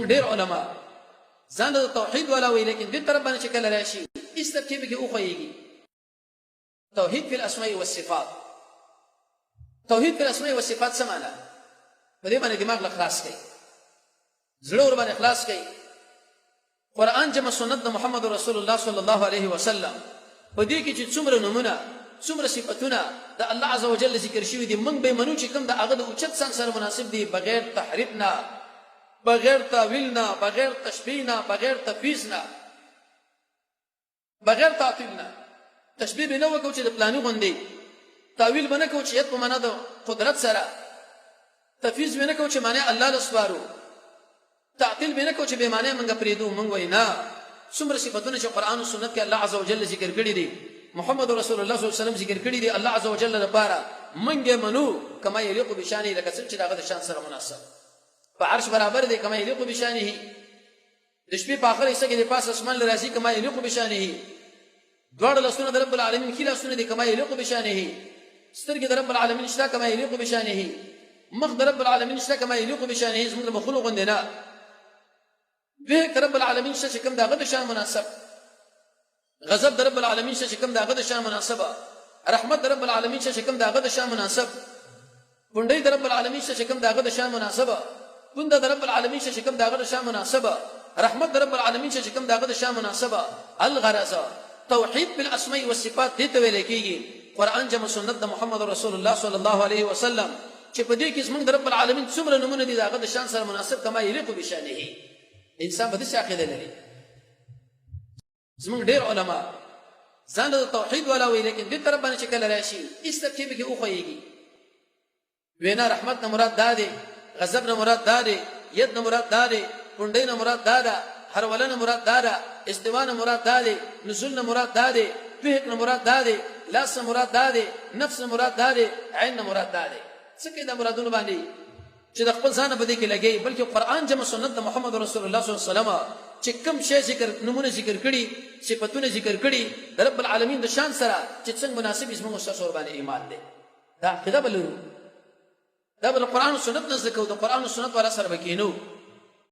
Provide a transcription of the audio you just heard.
ډېر علما ځان د توحید والا وي لیکن دې طرف باندې چې کله راشي هیڅ ترکیب کې وخويږي توحید فی الاسماء والصفات توحید فی الاسماء والصفات څه معنی په دې باندې دماغ له خلاص کړي زړه ور باندې خلاص کړي قرآن جمع سنت د محمد رسول الله صلی الله علیه وسلم په دې کې چې څومره نمونه څومره صفاتونه د الله عز وجل ذکر شوی دي موږ به منو چې کوم د هغه د اوچت ځان سره مناسب دي بغیر تحریف نه بغیر تاویل نه بغیر تشبیه نه بغیر تفویض نه بغیر تعطیل نه تشبیه به نه وکړو چې د پلاني غوندې تاویل به نه کوو چې یت په معنا د قدرت سره تفویض به نه کوو چې معنی الله لسوارو تعطیل به نه کوو چې به معنی موږ پریدو موږ وینا څومره صفاتونه چې قرآن او سنت کې الله عز وجل ذکر کړی دي محمد رسول الله صلی الله علیه وسلم ذکر کړی دي الله عز وجل لپاره منګه منو کما یلیق بشانه لکه څنګه چې دغه د شان سره مناسب په عرش برابر دی کما یلیق بشانه د شپې په اخر حصہ کې د پاس اسمان لرازي کما یلیق بشانه دوړ لسونه د رب العالمین کله سونه دي کما یلیق بشانه سترګې د رب العالمین شته کما یلیق بشانه مخ د رب العالمین شته کما یلیق بشانه زموږ مخلوق غندنا به رب العالمین شته کوم دغه د شان مناسب غضب د رب العالمین شته کوم دغه د شان مناسبه رحمت د رب العالمین شته کوم دغه د شان مناسب پوندې د رب العالمین شته کوم دغه د شان مناسبه پوند د رب العالمین شته کوم دغه د شان مناسبه رحمت د رب العالمین شته کوم دغه د شان مناسبه الغرض توحید بالاسماء والصفات دې ته ویل کېږي قرآن جمع سنت د محمد رسول الله صلی الله علیه وسلم چې په دې کې زموږ د رب العالمین څومره نمونه دي دغه د شان سره مناسب کما یلیق بشانه انسان به څه عقیده لري زموږ ډېر علما ځان د توحید والا وي لیکن دې طرف باندې چې کله راشي هیڅ ترکیب کې وخويږي وینا رحمت نه مراد دا دی غضب نه مراد دا دی ید نه مراد دا دی پوندې نه مراد دا ده هر ولنه مراد دا ده استوا نه مراد دا دی نزول نه مراد دا دی فهق نه مراد دا دی لاس نه مراد دا دی نفس نه مراد دا دی عین نه مراد دا دی څه کې دا مرادونه باندې چې د خپل ځان په دې کې لګي بلکې قرآن جمع سنت د محمد رسول الله صلی الله علیه وسلم چې کوم شی ذکر نمونه ذکر کړي صفاتونه ذکر کړي د رب العالمین د شان سره چې څنګه مناسب اسمه مستشور باندې ایمان دی دا عقیده بلرو دا بل قرآن او سنت نه ذکر د قرآن او سنت ولا سره بکینو